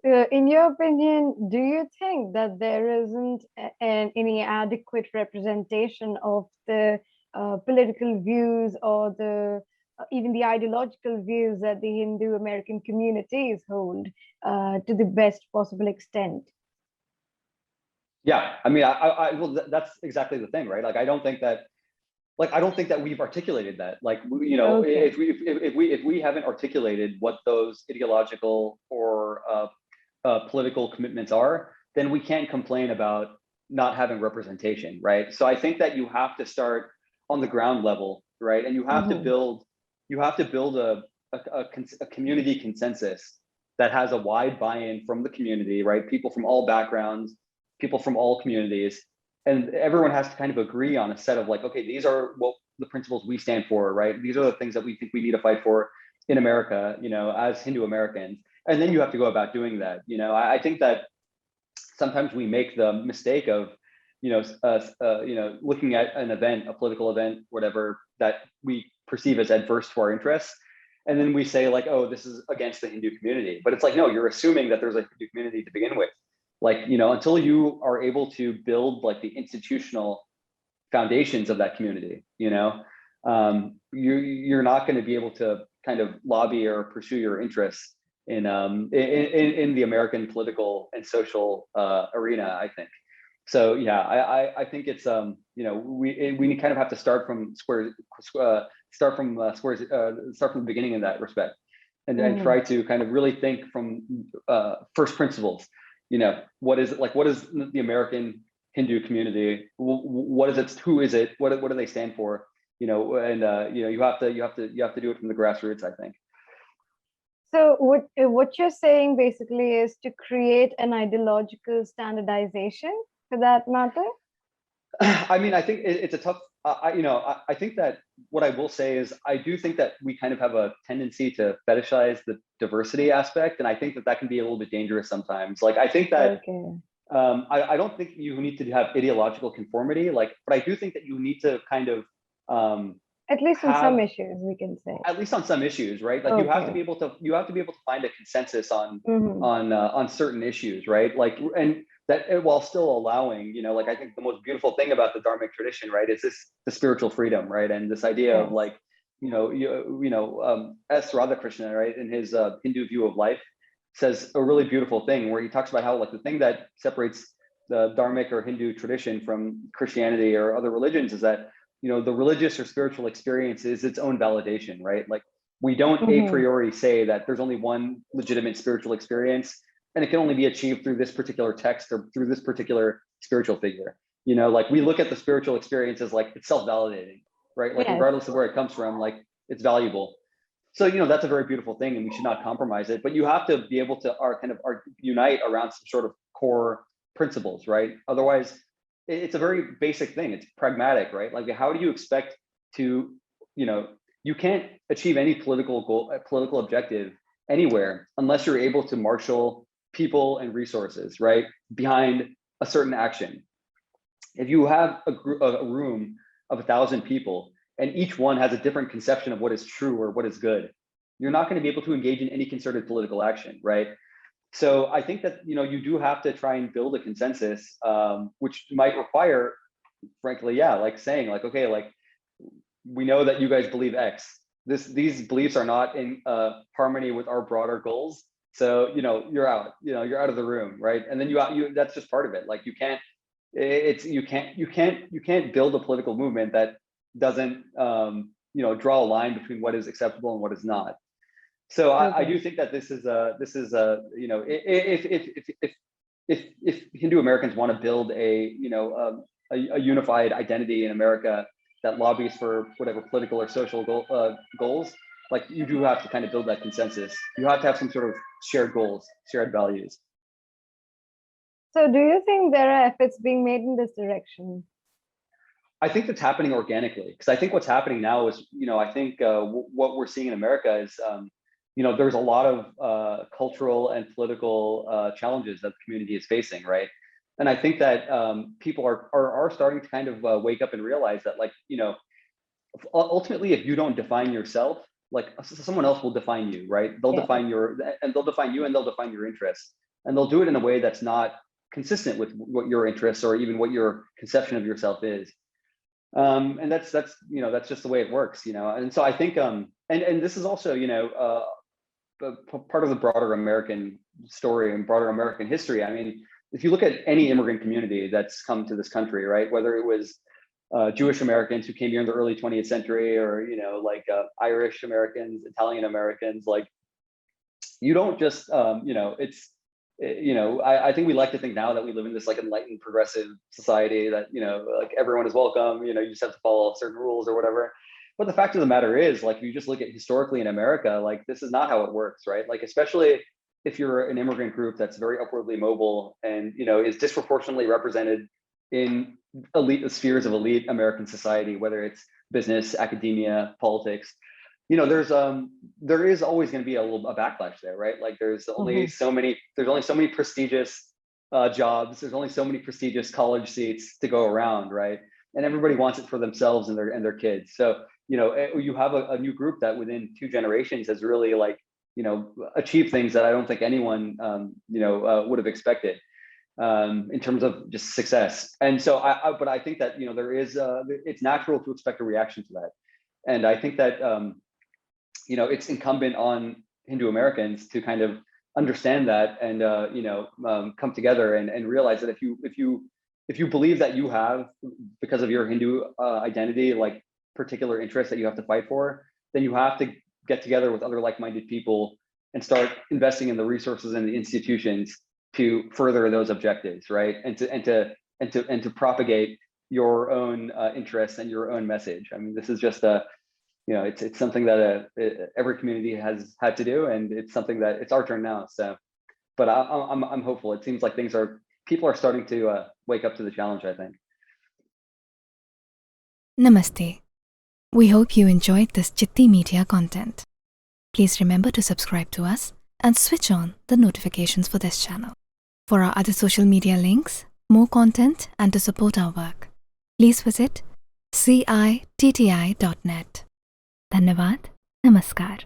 In your opinion, do you think that there isn't any adequate representation of the political views or the even the ideological views that the Hindu American communities hold to the best possible extent? Yeah, I mean, well, that's exactly the thing, right? Like, I don't think that we've articulated that. Like, Okay. if we haven't articulated what those ideological or political commitments are, then we can't complain about not having representation, right? So I think that you have to start on the ground level, right? And Mm-hmm. you have to build a community consensus that has a wide buy-in from the community, right? People from all backgrounds, people from all communities, and everyone has to kind of agree on a set of like, okay, these are what the principles we stand for, right? These are the things that we think we need to fight for in America, as Hindu Americans. And then you have to go about doing that. I think that sometimes we make the mistake of, looking at an event, a political event, whatever, that we perceive as adverse to our interests. And then we say like, oh, this is against the Hindu community. But it's like, no, you're assuming that there's a Hindu community to begin with. Like, until you are able to build like the institutional foundations of that community, you're not going to be able to kind of lobby or pursue your interests in the American political and social arena, I think. So yeah, I think it's we kind of have to start from start from the beginning in that respect, and Mm-hmm. try to kind of really think from first principles. What is the American Hindu community? What is it? Who is it? What do they stand for? And you have to do it from the grassroots, I think. So what you're saying basically is to create an ideological standardization for that matter? I mean, I think it's a tough. I think that what I will say is I do think that we kind of have a tendency to fetishize the diversity aspect, and I think that that can be a little bit dangerous sometimes. Like, I think that Okay. I don't think you need to have ideological conformity, like, but I do think that you need to kind of At least on some have, issues, we can say. at least on some issues, right? Like, Okay. you have to be able to find a consensus Mm-hmm. on certain issues, right? Like, and that while still allowing, like, I think the most beautiful thing about the Dharmic tradition, right, is the spiritual freedom, right, and this idea of Yes. like, S. Radhakrishna, right, in his Hindu view of life, says a really beautiful thing where he talks about how like the thing that separates the Dharmic or Hindu tradition from Christianity or other religions is that the religious or spiritual experience is its own validation, right? Like, we don't a Mm-hmm. priori say that there's only one legitimate spiritual experience and it can only be achieved through this particular text or through this particular spiritual figure. Like, we look at the spiritual experience as like it's self-validating, right? Like, Yes. regardless of where it comes from, like, it's valuable. So that's a very beautiful thing and we should not compromise it, but you have to be able to unite around some sort of core principles, right? Otherwise, it's a very basic thing. It's pragmatic, right? Like, how do you expect to, you can't achieve any political goal, political objective anywhere unless you're able to marshal people and resources, right, behind a certain action. If you have a room of 1,000 people and each one has a different conception of what is true or what is good, you're not going to be able to engage in any concerted political action, right? So I think that you do have to try and build a consensus, which might require, frankly, yeah, like saying like, okay, like, we know that you guys believe X. These beliefs are not in harmony with our broader goals. So you're out. You're out of the room, right? And then you that's just part of it. Like, you can't build a political movement that doesn't draw a line between what is acceptable and what is not. So I Okay. do think that if Hindu Americans want to build a unified identity in America that lobbies for whatever political or social goals, like, you do have to kind of build that consensus. You have to have some sort of shared goals, shared values. So do you think there are efforts being made in this direction? I think that's happening organically, because I think what's happening now is, I think what we're seeing in America is, there's a lot of cultural and political challenges that the community is facing, right? And I think that people are starting to kind of wake up and realize that, like, ultimately, if you don't define yourself, like, someone else will define you, right? They'll Yes. define you and they'll define your interests. and they'll do it in a way that's not consistent with what your interests or even what your conception of yourself is. And that's just the way it works, and so I think and this is also part of the broader American story and broader American history. I mean, if you look at any immigrant community that's come to this country, right, whether it was Jewish Americans who came here in the early 20th century, or Irish Americans, Italian Americans, like, you don't just I think we like to think now that we live in this like enlightened progressive society that like everyone is welcome, you just have to follow certain rules or whatever. But the fact of the matter is, like, if you just look at historically in America, like, this is not how it works, right? Like, especially if you're an immigrant group that's very upwardly mobile and is disproportionately represented in elite spheres of elite American society, whether it's business, academia, politics, there is always going to be a backlash there, right? Like, there's only so many prestigious jobs, there's only so many prestigious college seats to go around, right? And everybody wants it for themselves and their kids. So you have a new group that within 2 generations has really achieved things that I don't think anyone would have expected in terms of just success. And so but I think that there is it's natural to expect a reaction to that. And I think that it's incumbent on Hindu Americans to kind of understand that and come together and realize that if you believe that you have, because of your Hindu identity, like particular interests that you have to fight for, then you have to get together with other like-minded people and start investing in the resources and the institutions to further those objectives, right? And to propagate your own interests and your own message. I mean, this is just it's something that every community has had to do, and it's something that it's our turn now. So, but I'm hopeful. It seems like people are starting to wake up to the challenge, I think. Namaste. We hope you enjoyed this Citti Media content. Please remember to subscribe to us and switch on the notifications for this channel. For our other social media links, more content, and to support our work, please visit citti.net. Dhanyavad. Namaskar.